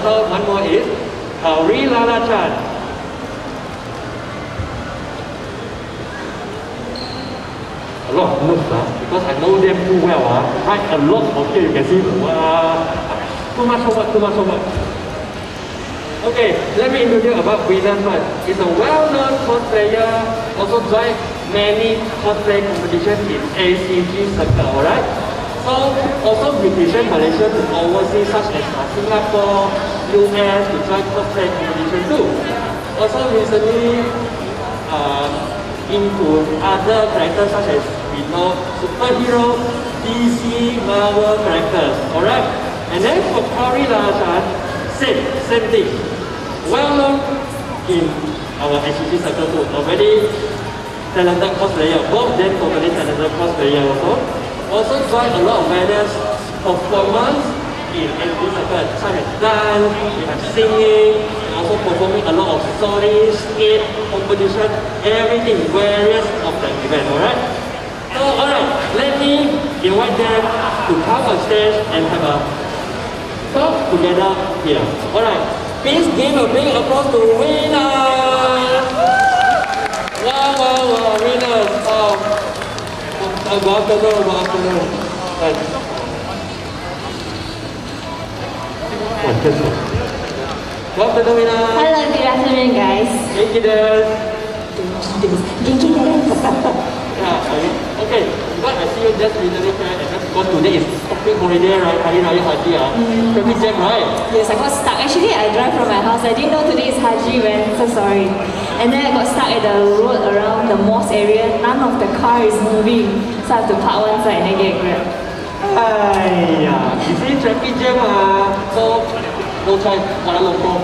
also one more is Kaori Lalachan. A lot of notes, because I know them too well. Write a lot of here, you can see. Too much homework. Okay, let me introduce about winners first. He's a well-known cosplayer, also joined many cosplay competitions in ACG circle, alright? So, also represent Malaysia to overseas such as Singapore, US to join cosplay competition too. Also recently into other characters such as we know superhero, DC, Marvel characters, alright? And then for Kaori Lalachan, same thing. Well known in our ACG circle too, a very talented cosplayer, both them totally talented cosplayer also. Also joined a lot of various performance in ACG circle, such as dance, we have singing, and also performing a lot of stories, skate, competition, everything, various of the event, alright? So alright, let me invite them to come on stage and have a talk together here. Alright. Please give a big applause to winners! Wow, winners! Good afternoon. Good afternoon, winners! Hello, good afternoon, guys. Genki desu. Okay, because I see you just recently here and just because today is public holiday, right? Hari Raya Haji, traffic jam, right? Yes, I got stuck. Actually, I drive from my house. I didn't know today is Haji, man. So sorry. And then I got stuck at the road around the mosque area. None of the car is moving. So I have to park one side and then get Grab. You see traffic jam, so no choice, Kuala Lumpur,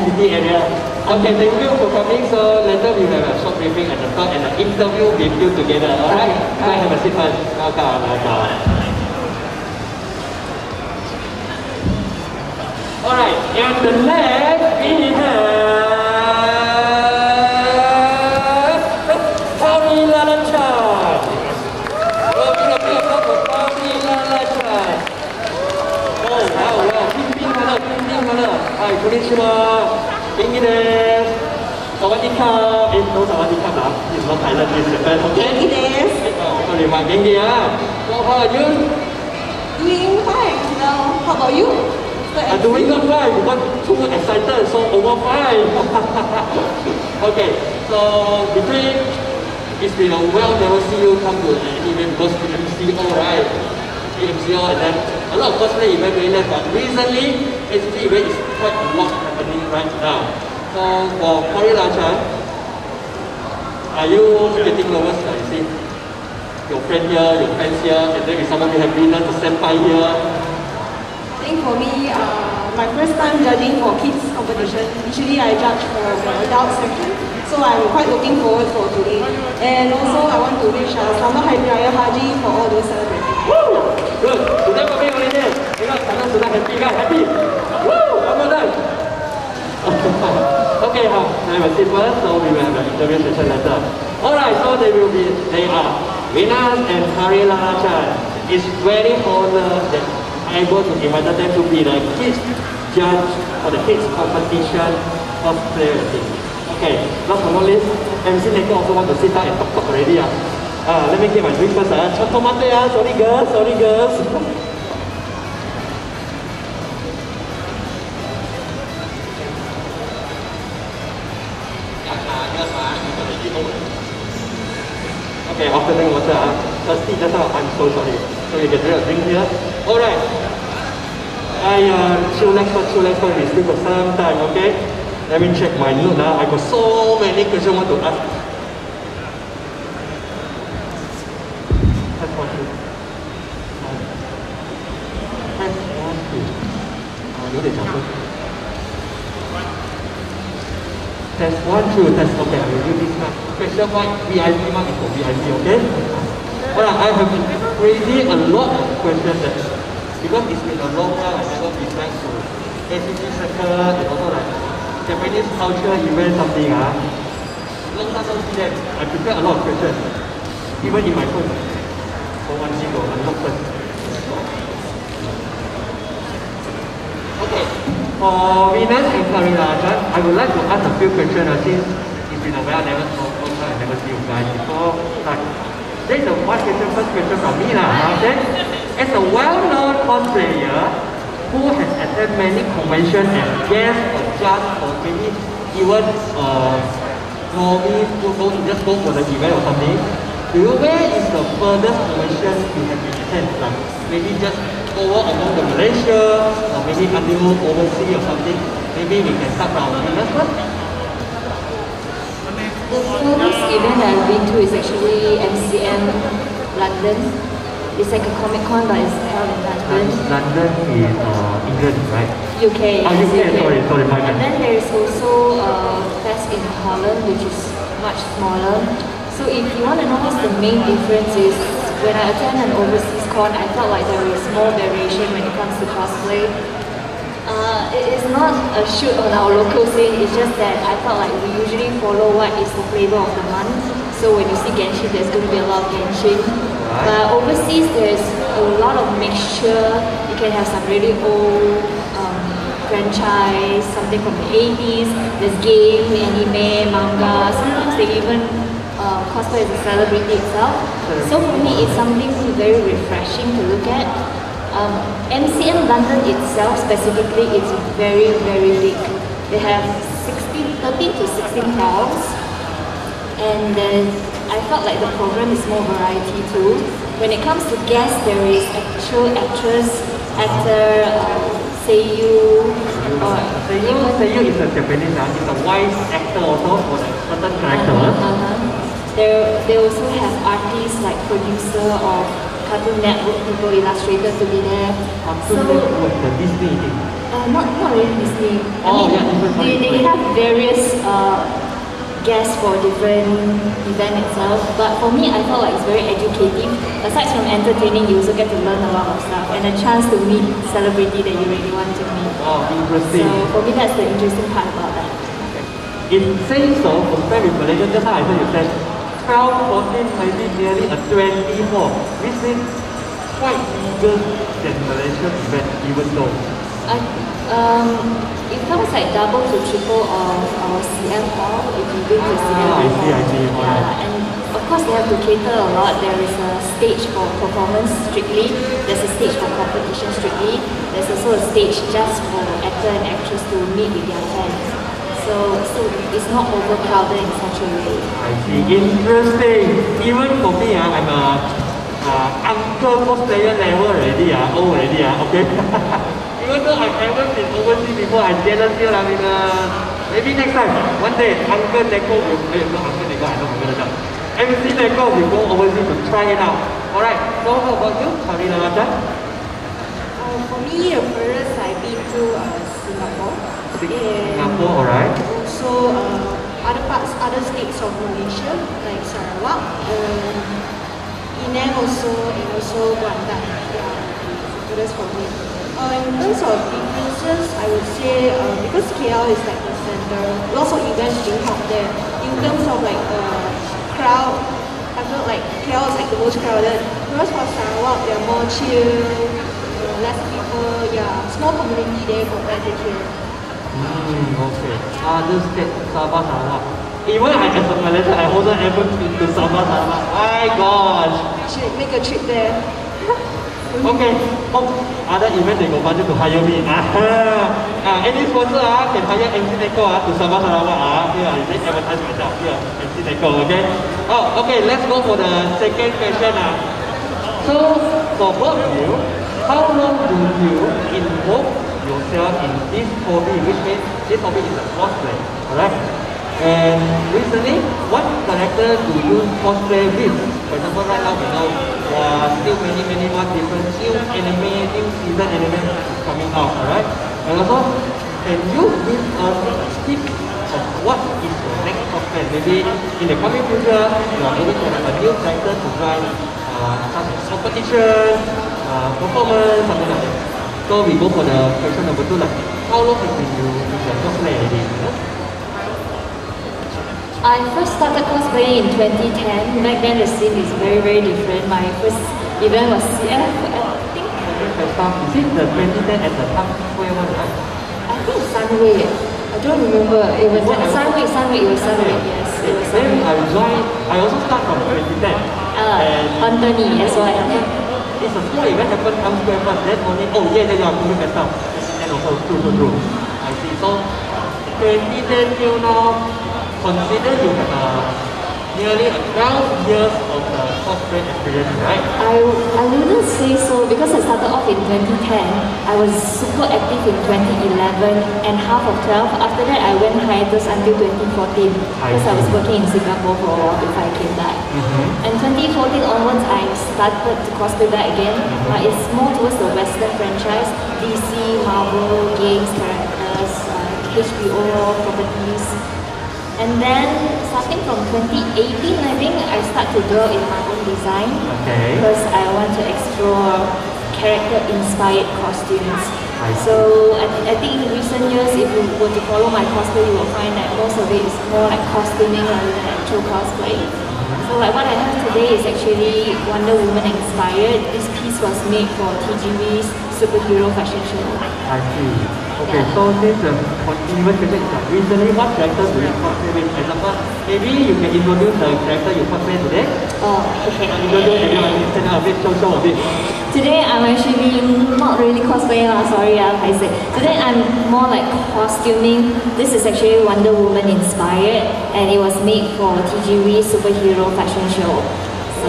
city area. Okay, thank you for coming. So later we have a short briefing at the top and an interview with you together. Alright? So have a seat first. Welcome. Alright, and the next we have Kaori Lalachan. Kaori Lalachan. Oh wow, pink color. Hi, konnichiwa. Genki desu. Sawadika. No sawadika now. It's not Thailand, it's Japan, okay? Genki desu. Sorry, my Genki, So how are you? Doing fine. Now, how about you? I'm doing not fine because too excited, so over fine. Okay, so between it's been a while never see you come to an event because MCO, right? MCO and then a lot of cosplay event very nice, but recently ACG event is quite a lot happening right now. So for Kaori Lalachan, are you getting nervous? You see your friend here, your friends here, and then with someone you have dinner to senpai here. I think for me, my first time judging for kids competition. Usually I judge for the adult section, so I'm quite looking forward for today. And also I want to wish Selamat Hari Raya Haji for all those celebrating. Woo! Good. Today for me holiday. Because sana sudah happy kan? Happy. Woo! Well done. Okay, I will sit first, so we will have the interview session later. Alright, so they are winners and Kaori Lalachan. It's very honored that able to invite them to be the kids judge for the kids competition of clarity. Okay, last but not least, MC Neko also want to sit down and talk already. Let me get my drink first. Tanabata, sorry girls. Okay, afternoon water. Thirsty just now, I'm so sorry. So you can drink a drink here. Alright. Chill next one, we still got some time, okay? Let me check my note now. I got so many questions I want to ask. Test 1, 2. Test 1, 2. 有点小声。Test 1, 2, test. Okay, I will do this now. Question 1, VIP mark is for VIP, okay? Alright, I have crazy a lot of questions because it's been a long while I never been back to ACG circle and also like Japanese culture event something. Long time no see them. I prepared a lot of questions. Even in my phone. For one thing, unlock first. Okay. For Venus and Kaori Lalachan, I would like to ask a few questions since it's been a while, I never see you guys before. There's a first question from me now. Okay? As a well-known cosplayer who has attended many conventions and guest or judge or maybe even just go for the event or something, where is the furthest convention you have been attended? Like maybe just over among the Malaysia or maybe until overseas or something? Maybe we can start from Venus first. The furthest event I've been to is actually MCM London. It's like a Comic Con, but it's held in London. London is England, right? UK. Oh, UK. Sorry, my bad. And then there is also a fest in Holland, which is much smaller. So if you want to know what's the main difference is, when I attend an overseas con, I felt like there is more variation when it comes to cosplay. It is not a shoot on our local scene, it's just that I felt like we usually follow what is the flavor of the month. So when you see Genshin, there's going to be a lot of Genshin. But overseas, there's a lot of mixture. You can have some really old franchise, something from the 80s. There's game, anime, manga. Sometimes they even cosplay as a celebrity itself. So for me, it's something very refreshing to look at. MCM London itself specifically is very, very big. They have 13 to 16 halls, and then I felt like the program is more variety too. When it comes to guests, there is actual actress, actor, seiyuu, Seiyuu is a Japanese, it's a voice actor also for certain characters. They also have artists like producer of Cartoon Network people, illustrator to be there. The Disney thing? Not really Disney. They have various guests for different event itself. But for me, I felt like it's very educative. Aside from entertaining, you also get to learn a lot of stuff and a chance to meet celebrity that you really want to meet. Oh, interesting. So for me, that's the interesting part about that. In saying so, compared with Malaysia, just how I heard you said 12, 14, maybe nearly a 24, which means quite bigger than Malaysia event, even though. It comes like double to triple of our CM hall if you bring to CM. I see. Yeah, and of course they have to cater a lot. There is a stage for performance strictly. There's a stage for competition strictly. There's also a stage just for actor and actress to meet with their fans. So it's not overcrowded in such a way. I see. Interesting. Even for me, I'm a uncle cosplayer level already, old already, okay? Even though I haven't been overseas before, I jealous here. I mean, maybe next time, one day, Uncle Neko will, not Uncle Neko, I know I'm gonna jump. MC Neko will go overseas to try it out. Alright, so how about you, Kaori Lalachan? For me, the furthest I've been to Singapore. Singapore, alright. Also, other states of Malaysia, like Sarawak, Penang also, and also Kuantan. Yeah, so that's for me. In terms of differences, I would say because KL is like the center, lots of events being held there. In terms of like crowd, I felt like KL is like the most crowded. Whereas for Sarawak, they're more chill, less people, yeah, small community there compared to here. Okay. Other states, Sabah, Sarawak. Even I as a Malaysian, I also ever been to Sabah, Sarawak. My gosh! You should make a trip there. Okay. Other event they go budget to hire me. Any sponsor can hire MC Neko to Sabah, Sarawak. Here I just advertise myself. Here, MC Neko. Okay. Okay. Let's go for the second question. So for both of you, how long do you involve yourself in this hobby, which means this hobby is a cosplay, alright? And recently, what character do you cosplay with? For example, right now we know there are still many more different new anime, new season anime coming out, alright? And also, can you give us a tip of what is your next cosplay? Maybe in the coming future, you are going to have a new character to join some competition, performance, something like that. So we go for the question number 2, like how long have you been cosplay already? I first started cosplaying in 2010. Back then the scene is very different. My first event was CF, I think. Is it the 2010 at the Park Square one, right? I think Sunway. I don't remember. It was Sunway. It was Sunway. Yes, it was Then Sunway. I also start from 2010. Anthony, yes, why? It's a small event happened Times Square first, then only, oh yeah, you are moving better. And also, true. I see. So, 2010 till now, consider you have nearly 12 years of cosplay experience, right? I wouldn't say so because I started off in 2010. I was super active in 2011 and half of 12. After that, I went hiatus until 2014 because I was working in Singapore for a while before I came back. And 2014 onwards, I started to cosplay back again. But it's more towards the Western franchise, DC, Marvel, games, characters, HBO properties. And then, starting from 2018, I think, I start to draw in my own design. Okay. Because I want to explore character-inspired costumes. So, I think in recent years, if you were to follow my cosplay, you will find that most of it is more like costuming rather than actual cosplay. So, like what I have today is actually Wonder Woman inspired. This piece was made for TGV's superhero fashion show. I see. Okay, so since the continuous question is recently, what character do you cosplay with? Example, maybe you can introduce the character you cosplay today. Oh, okay. Introduce everyone, stand up a bit, show a bit. Today I'm actually not really cosplaying, sorry, I say. Today I'm more like costuming. This is actually Wonder Woman inspired and it was made for TGV superhero fashion show. So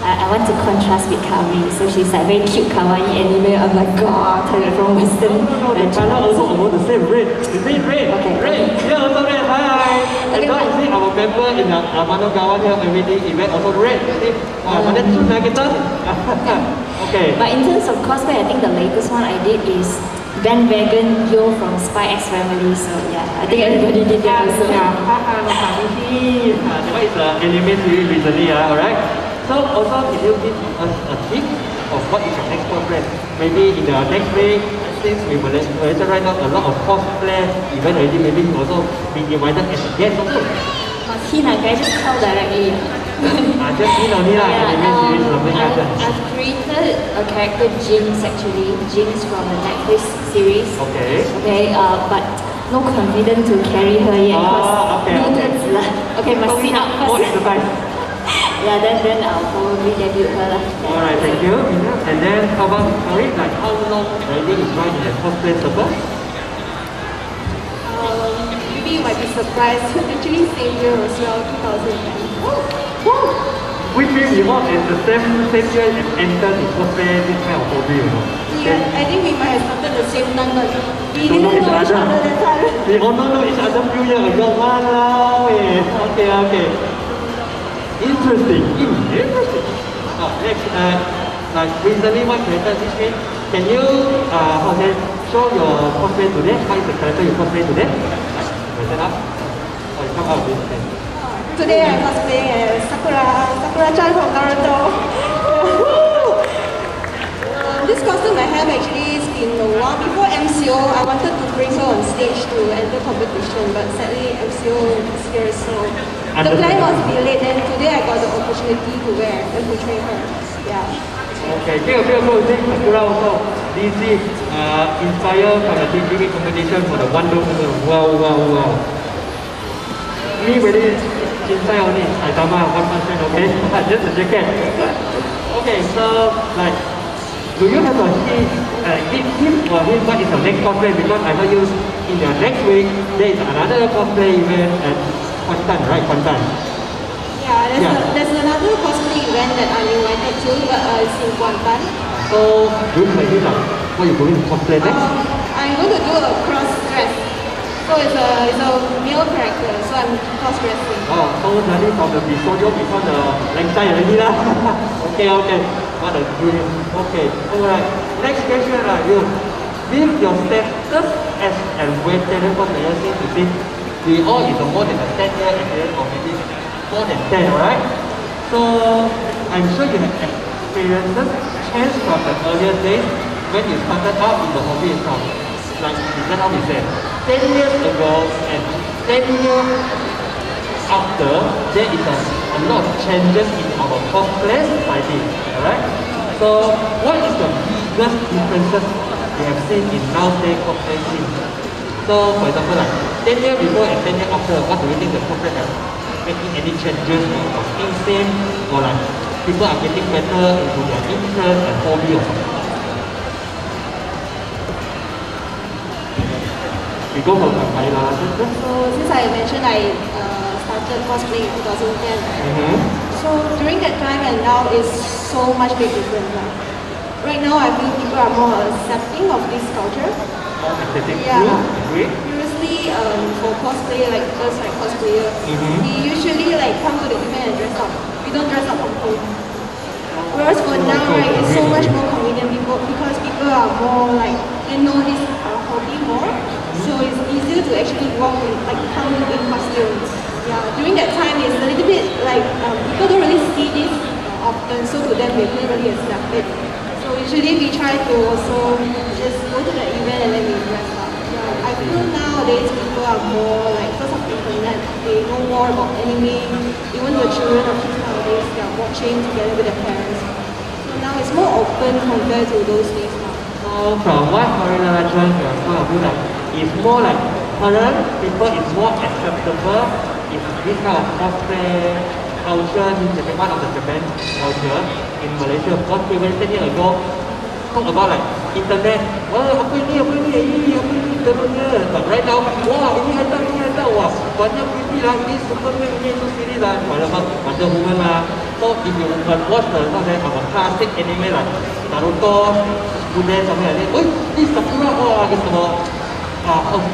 I want to contrast with Kaori, so she's like very cute kawaii anime. I'm like, God, turn it from Western. No, the color also almost the same, red. You see red? Okay. Red. Yeah, also red. Hi. And now you see our member in the Amano-gawa here everyday event also red. You see? Wow, but that's too negative. Okay. But in terms of cosplay, I think the latest one I did is bandwagon Yo from Spy X Family. So yeah, I think everybody did that also. Yeah, haha, no family. That one is an anime series recently, alright? So also, can you give us a tip of what is your next cosplay? Maybe in the next week, since we will right now a lot of cosplay event already, maybe you also be invited as a guest also. Can I just tell directly? Just only lah, anime series something like that. I've created a character Jinx actually, Jinx from the Netflix series. Okay. Okay, but no confidence to carry her yet. Okay. Okay, must sit up More first. exercise. Yeah, then I'll probably debut her lah. Alright, thank you. And then how about Kaori? Like how long already you joined in the cosplay circle? Maybe you might be surprised. Actually, same year as well, 2010. Which means you all in the same year and entered in cosplay this kind of hobby, you know? Yeah, I think we might have started the same time, but we Don't didn't know know each each other. other that time. We all know each other few years ago. Walao eh. Okay. Interesting. Next, like recently, what character this week? Can you show your cosplay today? What is the character you cosplay today? Stand up. Or you come out with this. Today I'm cosplaying as Sakura-chan from Naruto. This costume I have actually has been a while. Before MCO, I wanted to bring her on stage to enter competition, but sadly MCO is here, so the plan was delayed, and today I got the opportunity to wear and portray her. Yeah. Okay, feel think Sakura also DC inspired from the TGV competition for the Wonder Woman. Wow. Me really inside only Saitama, one person, okay? Just a jacket. Okay, so like, do you have a hint for him what is the next cosplay? Because I heard you in the next week there is another cosplay event at Kuantan, right? Kuantan. Yeah, there's another cosplay event that I'm invited to, but it's in Kuantan. So, do you like what you going to cosplay next? I'm going to do a cross dress. So it's a male character, so I'm cross-dressing. Oh, so starting from the episode before the length time already lah. Okay. What a brilliant. Okay, alright. Next question you. With your status as a veteran cosplayer since we all is more than a 10-year experience or maybe more than 10, alright? So I'm sure you have experiences changed from the earlier days when you started out in the hobby itself. Like how we said, 10 years ago and 10 years after, there is a lot of changes in our cosplay society, alright? So, what is the biggest differences you have seen in nowadays cosplay scene? So, So, for example, like 10 years before and 10 years after, what do you think the cosplay have making any changes or staying same, or like people are getting better into their interest and hobby or something? We go from Kaila. So since I mentioned I started cosplay in 2010, so during that time and now is so much big difference. Right now I feel people are more accepting of this culture. More aesthetic. Yeah. Agree? Previously, for cosplay, like us, like cosplayer, we usually like come to the event and dress up. We don't dress up from home. Whereas for now, right, it's so much more convenient because people are more like they know this hobby more. So it's easier to actually walk in, like come in costume. Yeah, during that time it's a little bit like people don't really see this often, so to them they don't really accept it. So usually we try to also just go to the event and then we dress up. Yeah, I feel nowadays people are more like because of the internet, they know more about anime. Even the children of kids nowadays they are watching together with their parents. So now it's more open compared to those days now. So from what Kaori Lalachan point of view, like it's more like current people is more acceptable if this kind of cosplay culture in Japan, one of the Japan culture in Malaysia. Because even 10 years ago, talk about like internet, wah apa ini terusnya. But right now, wah ini ada, wah banyak pretty lah, ini Superman, ini itu series lah, Wonder Woman lah. So if you can watch the our classic anime like Naruto, Shippuden, something like that, oh this Sakura, wah this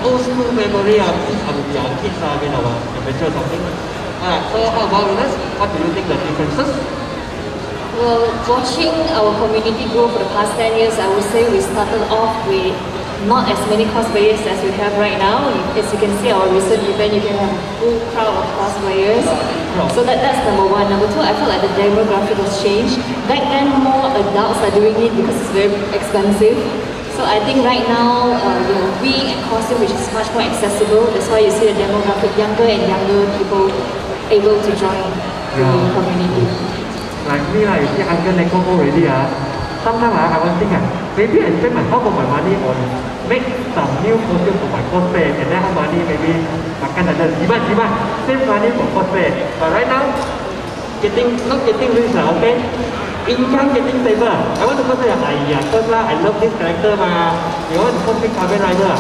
old school memory this our kids when our adventure something. Alright, so how about Venus? What do you think the differences? Well, watching our community grow for the past 10 years, I would say we started off with not as many cosplayers as we have right now. As you can see, our recent event, you can have a full crowd of cosplayers. So that's number one. Number two, I felt like the demographic has changed. Back then, more adults are doing it because it's very expensive. So I think right now, we in costume, which is much more accessible. That's why you see the demographic, younger and younger people able to join the community. Like me, you see Uncle Neko already. Sometimes I was thinking, maybe I spend half of my money on make some new costume for my cosplay, and then half money maybe makan ada jimat, save money for cosplay. But right now, not getting rich okay? Income getting stable. I want to cosplay. First I love this character You want to cosplay Kamen Rider?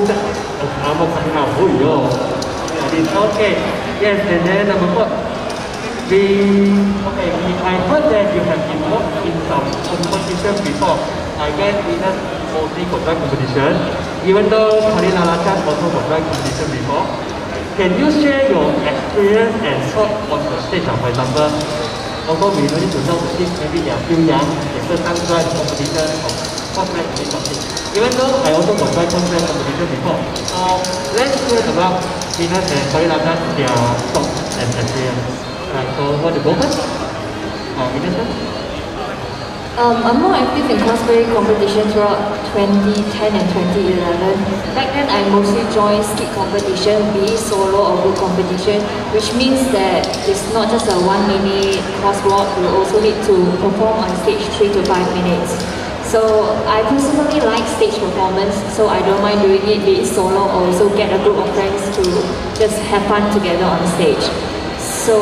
There's armor coming out. Oh yo, it's okay. Yes, and then number four. I heard that you have involved in some competition before. I guess we have mostly got drag competition, even though Kaori Lalachan also got drag competition before. Can you share your experience and thought on the stage? For example, although we don't need to know the kids, maybe they are still young, they first time drag competition or cosplay something. Even though I also got drag cosplay competition before. Let's hear about Venus and Kaori Lalachan, their thoughts and experience. So what do you go first? I'm more active in cosplay competition throughout 2010 and 2011. Back then, I mostly joined skit competition, be it solo or group competition, which means that it's not just a 1 minute crosswalk, you also need to perform on stage 3 to 5 minutes. So I personally like stage performance, so I don't mind doing it, be it solo or also get a group of friends to just have fun together on stage. So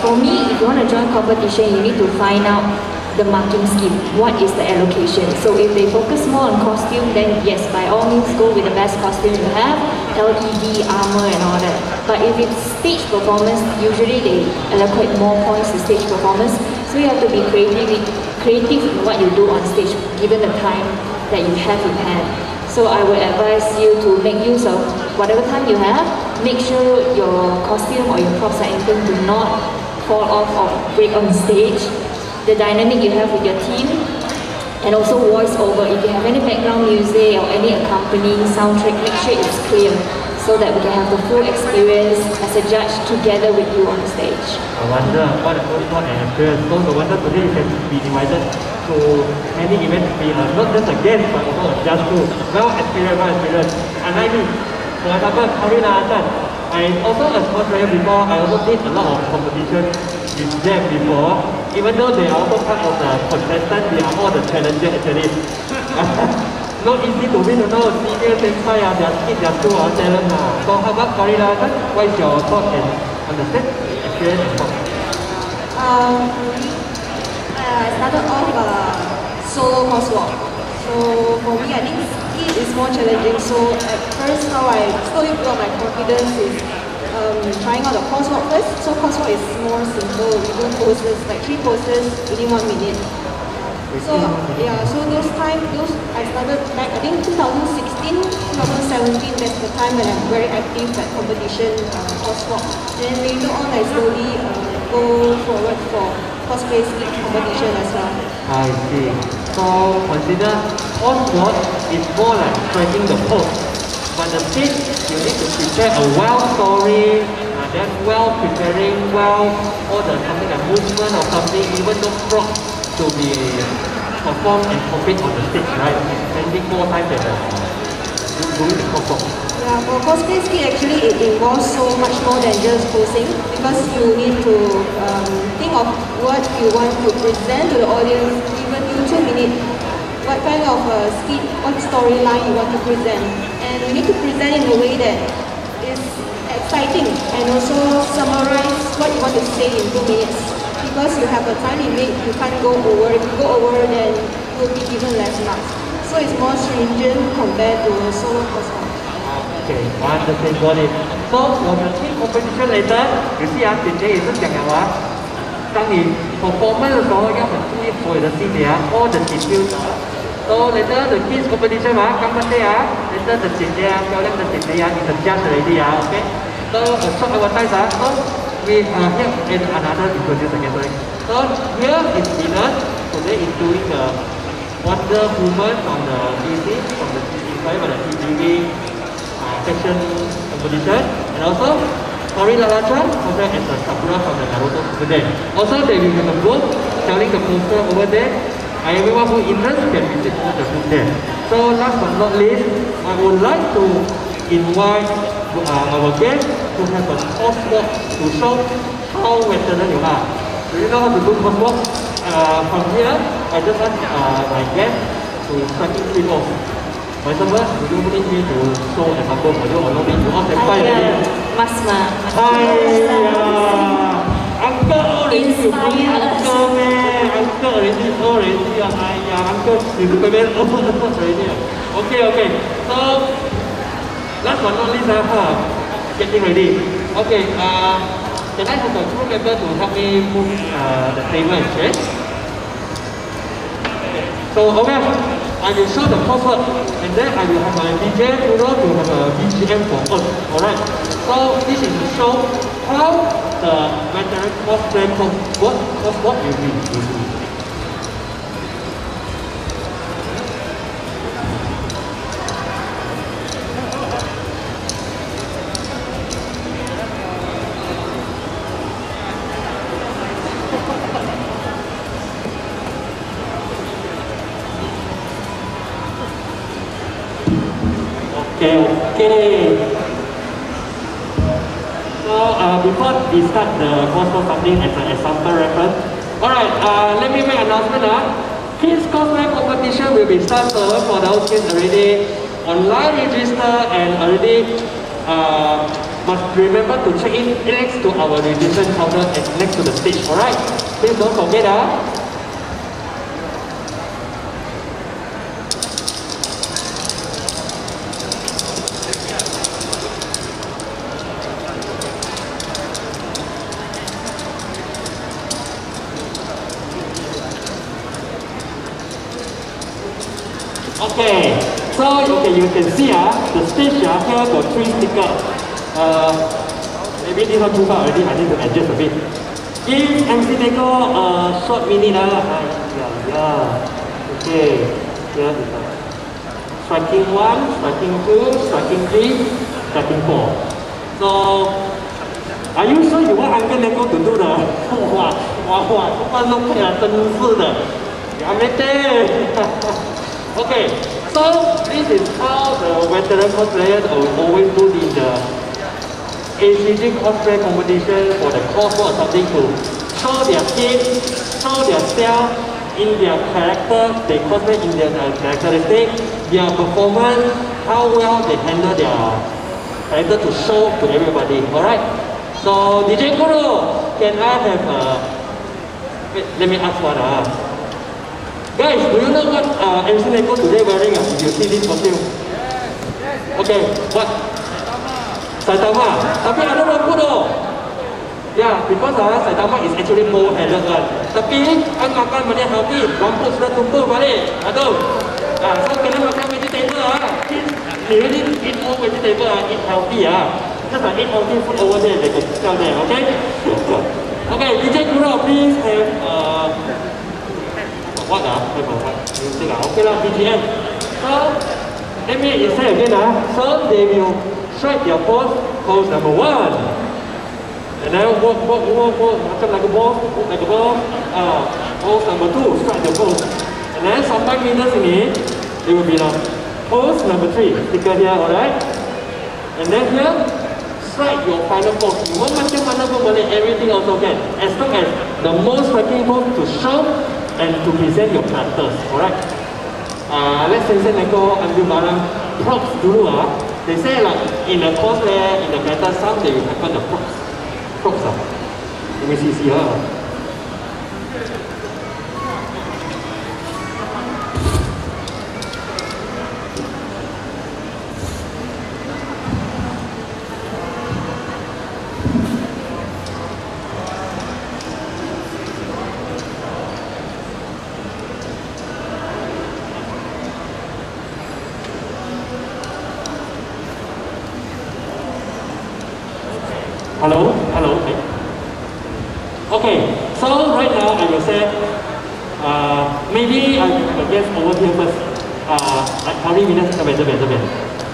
for me, if you want to join competition, you need to find out the marking scheme. What is the allocation? So if they focus more on costume, then yes, by all means go with the best costume you have, LED, armor and all that. But if it's stage performance, usually they allocate more points to stage performance. So you have to be creative in what you do on stage, given the time that you have in hand. So I would advise you to make use of whatever time you have. Make sure your costume or your props or anything do not fall off or break on stage. The dynamic you have with your team, and also voice over. If you have any background music or any accompanying soundtrack, make sure it's clear so that we can have the full experience as a judge together with you on stage. I wonder what a first thought and experience. So no wonder today you can be invited to many events, be not just a guest but also a judge too. Well experience. And like me, for example, Kaori Lalachan, I also a cosplayer before. I also did a lot of competition with them before. Even though they are also part of the contestants, they are all the challengers actually. not easy to win, senior sensei, their kids, their two talent. So how about Kaori Lalachan? What is your thought on the stage experience and thought? I started off solo crosswalk. So for me, I think speed is more challenging. So at first, how I slowly built my confidence is trying out the crosswalk first. So crosswalk is more simple. We do poses, like 3 poses within 1 minute. So yeah, so those I started back, I think 2016, 2017, that's the time when I'm very active at competition crosswalk. Then later on I slowly go forward for cosplay ski competition as well. I see. So consider crosswalk is more like striking the pose. But the stage, you need to prepare a well story, then well preparing, well all the something like movement or something, even though frog to be performed and compete on the stage, right? Spending more time than doing the crosswalk. Yeah, for cosplay ski actually it involves so much more than just posing, because you need to think of what you want to present to the audience, even you 2 minutes, what kind of ski, what storyline you want to present. And you need to present in a way that is exciting and also summarize what you want to say in 2 minutes. Because you have a time limit, you can't go over. If you go over, then you will be given less marks. So it's more stringent compared to a solo crosswalk. Okay, understand, got it. So for the team competition later, you see 姐姐也是讲了当你 performance 的时候要很注意所有的细节all the details. So later the kids competition come birthday later the 姐姐漂亮的姐姐is the judge already okay. So a short advertise so we are here in another introduce again, sorry. So here is Venus. Today is doing the Wonder Woman on the DC, from the inspired by the TGV fashion competition. And also Kaori Lalachan, also as a Sakura from the Naruto over there. Also they will have a booth selling the poster over there. And everyone who is interested can visit the booth there. So last but not least, I would like to invite our guests to have a crosswalk to show how veteran you are. Do you know how to do crosswalk? From here, I just want my guests to striking 3 balls. For example, do you need me to show an example for you or no need to all stand by already? Uncle already, you bring uncle man. Uncle already, uncle, you do already. Okay. So, last but not least, getting ready. Okay, can I have the crew member to help me move the table and chairs? So, okay, I will show the crossword and then I will have my DJ Uno to have a BGM for us. Alright, so this is to show how the veteran cosplay crossword will be. Okay. So before we start the cosplay something as an example reference. Alright, let me make an announcement. Kids cosplay competition will be started for those kids already online register and already must remember to check in next to our registration counter and next to the stage. Alright, please don't forget. Okay, so you can see the stage here got 3 stickers. Maybe this one too far already, I need to adjust a bit. Give MC Deco a short minute. Okay, here is striking 1, striking 2, striking 3, striking 4. So, are you sure you want Uncle Deco to do the 哇，弄起来真是的，やめて。Okay, so this is how the veteran cosplayers always do in the ACG cosplay competition for the crossword or something to show their skin, show their style in their character, they cosplay in their characteristic, their performance, how well they handle their character to show to everybody. Alright? So DJ Kuro, can I have wait, let me ask one. Guys, do you know what MC Neko today wearing? If you see this costume? Okay, what? Saitama. Tapi ada rambut tu. Yeah, because Saitama is actually more-headed one. Tapi kan makan banyak healthy, rambut sudah tumbuh balik. Aduh. So kena makan vegetable He really eat more vegetable eat healthy Just eat healthy food over there, they can sell there, okay? Okay, DJ Kuro, please have what music okay lah, BGM. So let me say again so they will strike their pose number 1. And then walk, macam like a ball, pose number 2, strike the pose. And then sampai minus ini, it will be like pose number 3, sticker here, alright? And then here, strike your final pose. You want macam mana pun boleh, everything also can. As long as the most striking pose to show and to present your characters, alright? Let's say Neko ambil barang props dulu They say like in the cosplay, in the character, some they will happen the props. Let me see Hello? Okay, so right now I will say, maybe I guess over here first, like Kaori minus 这边，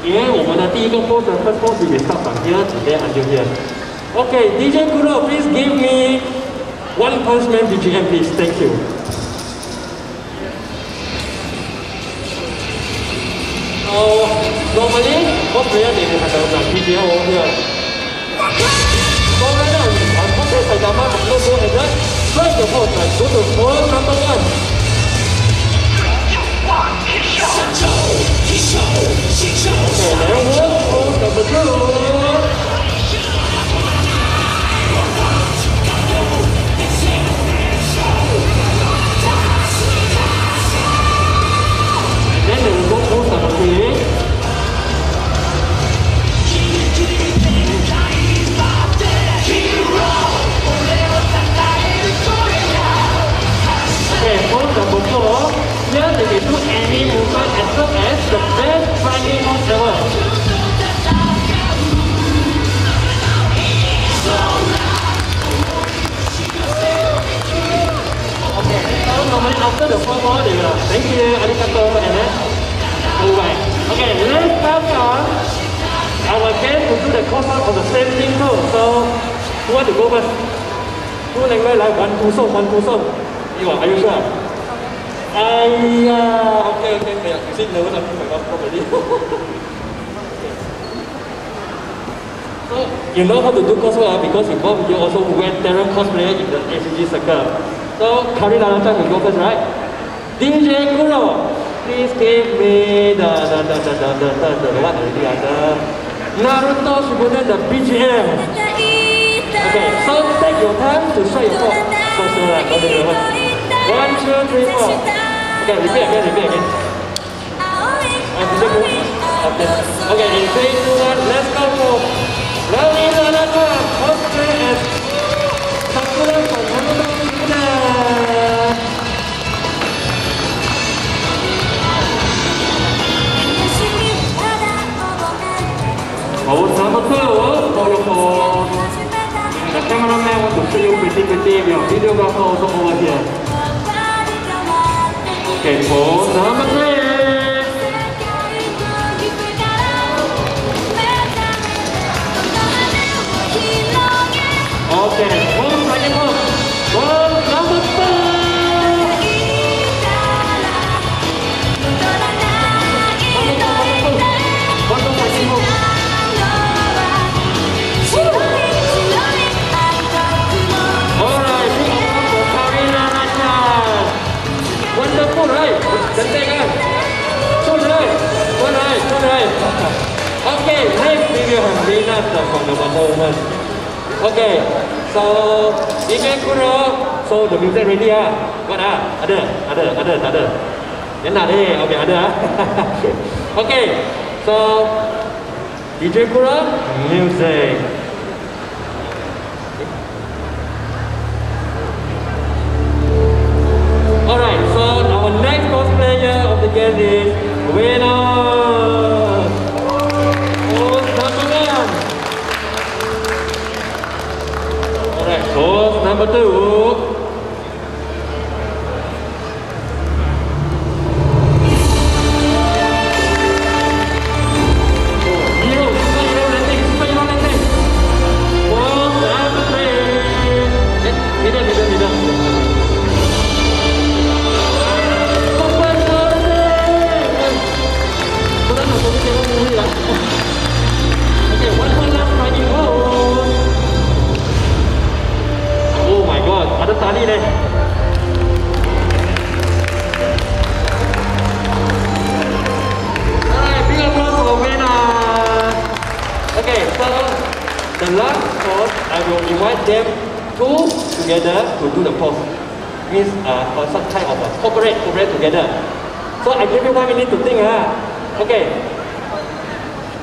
因为我们的第一个 pose, the first pose we will start from here to there until here. Okay, DJ Kuro, please give me One Punch Man BGM, please. Thank you. So normally, most players they have a BGM over here. So right now, I'm hoping Saitama will not go ahead. Strike the pose, like go to pose number 1. Okay, then pose number 2. Then they will go pose number 3. Okay, pose number 4. Here they can do any movement as long as the best flying move ever. Okay, so normally after the 4 more, they will thank you, arigato, and then go back. Okay, let's welcome our guest to do the cover of the same thing too. So, who want to go first? Who like 1, 2 song, 1, 2 song? Are you sure? Okay. You see nervous until my mouth already. So, you know how to do cosplay because you both you also went terror cosplay in the ACG circle. So, Kaori Lalachan will go first, right? DJ Kuro, please give me the what already? The Naruto Shippuden, the BGM. Okay, so take your time to show your thoughts. So, 1, 2, 3, 4. Okay, repeat again. Okay, in 3, 2, 1, let's go for Lalachan, cosplay as Sakura from Tanabata. Pose number 2, for your pose. The cameraman wants to see you pretty. Your videographer also over here. Okay, pose number 3. Okay, pose second pose. Pose number 4. Alright, big applause for Kaori Lalachan. Wonderful, right? Cantik kan? have winners from the Wonder Woman. Okay, so DJ Kuro, so the music ready What Ada. Yang nak deh, okay ada Okay, so DJ Kuro, music. Alright, so our next cosplayer of the game is winner. Alright, host number 2. Ada tali deh. Alright, big applause for the winner. Okay, so the last pose, I will invite them together to do the pose. Means for some kind of a cooperate together. So I give you 1 minute to think Okay.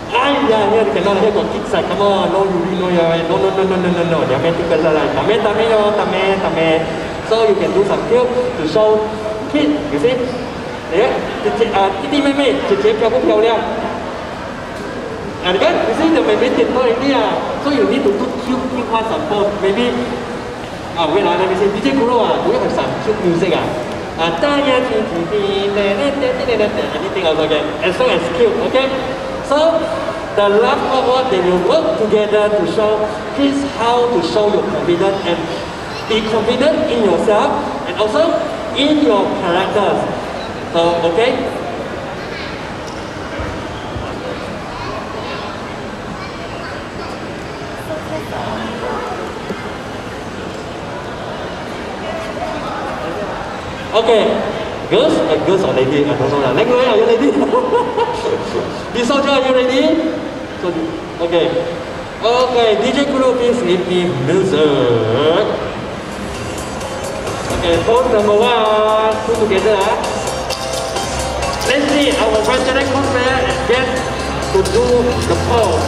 Yeah, you cannot have a kick side. Come on, no, no. Tame. So you can do some kill to show kid, you see? Yeah, Kitty Meme, and again, you see the baby already. So you need to do cute ones and pose. Maybe, wait, let me see. DJ Kuro, do you have some cute music? Anything else again? As long as cute, okay? So, the last part, they will work together to show kids how to show your confidence and be confident in yourself and also in your characters. So, okay? Okay, girls or lady? I don't know. Language, are you ready? Bisoja, are you ready? Okay, DJ Kuro, please give me music. Okay, pose number 1, put together. Let's see our veteran cosplayer get to do the pose.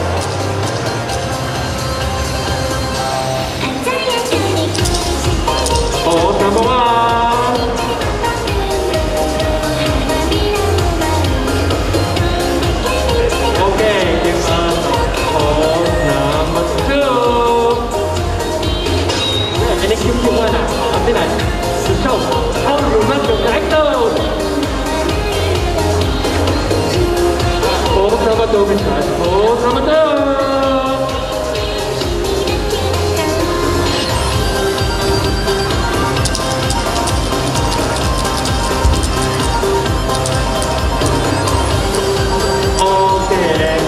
Pose number 1. Okay, give us pose number 2. Yeah, any cute one, something like to show how you make your character. Pose number 2, Mr. Pose number 2.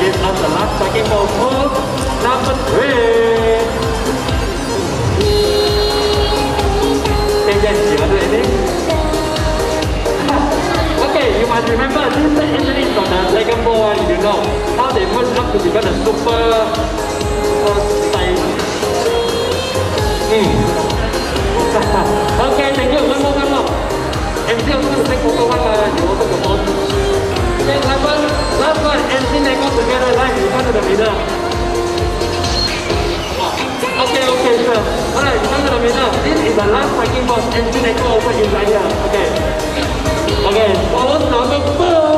Give us the last second for pose number 3. Okay, you must remember this is actually from the Dragon Ball one, you know how they merge up to become a super size. Okay, thank you. One more. MC also going to take photo one, you also go on. Okay, last one, MC they go together live in front of the middle. Okay, sure. Alright, in front of the middle. This is the last striking boss. MC they go over inside here. Okay, pose number 4.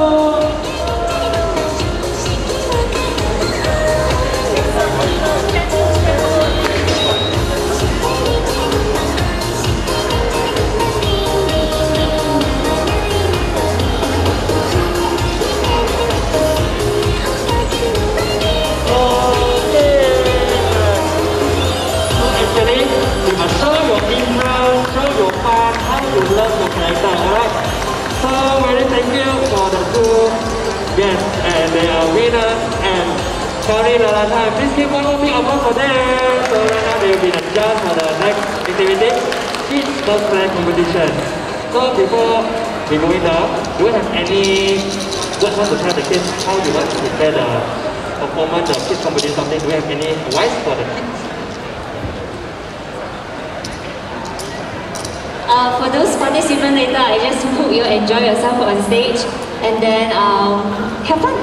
You must show your interest, show your fun, how you love your character, alright? So, very thank you for the 2 guests, and they are winners, and Kaori, Lalachan. Please give one more big applause for them. So right now they will be the judge for the next activity, Kids Cosplay Competition. So before we go in now, do you have any words want to tell the kids how you want to prepare the performance, the kids competition, something, do you have any advice for the kids? For those participants later, I just hope you enjoy yourself on stage and then have fun.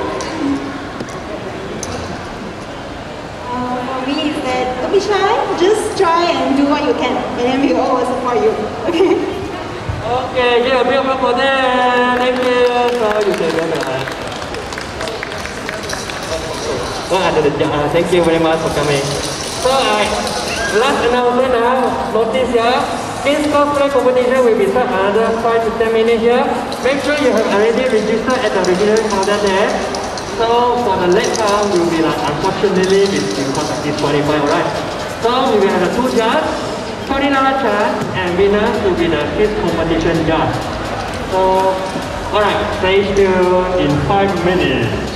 For me is that don't be shy, just try and do what you can, and then we all will support you. Okay? Okay, give a big applause for them. Thank you. So you can go ahead. Thank you very much for coming. So last announcement now, notice here, this cosplay competition will be set another 5 to 10 minutes here. Make sure you have already registered at the registration counter there. So for the late time will be like, unfortunately, because of disqualified, alright? So we will have the 2 judges, Kaori Lalachan, and winners will be the kids competition judge. So, alright, stay tuned in 5 minutes.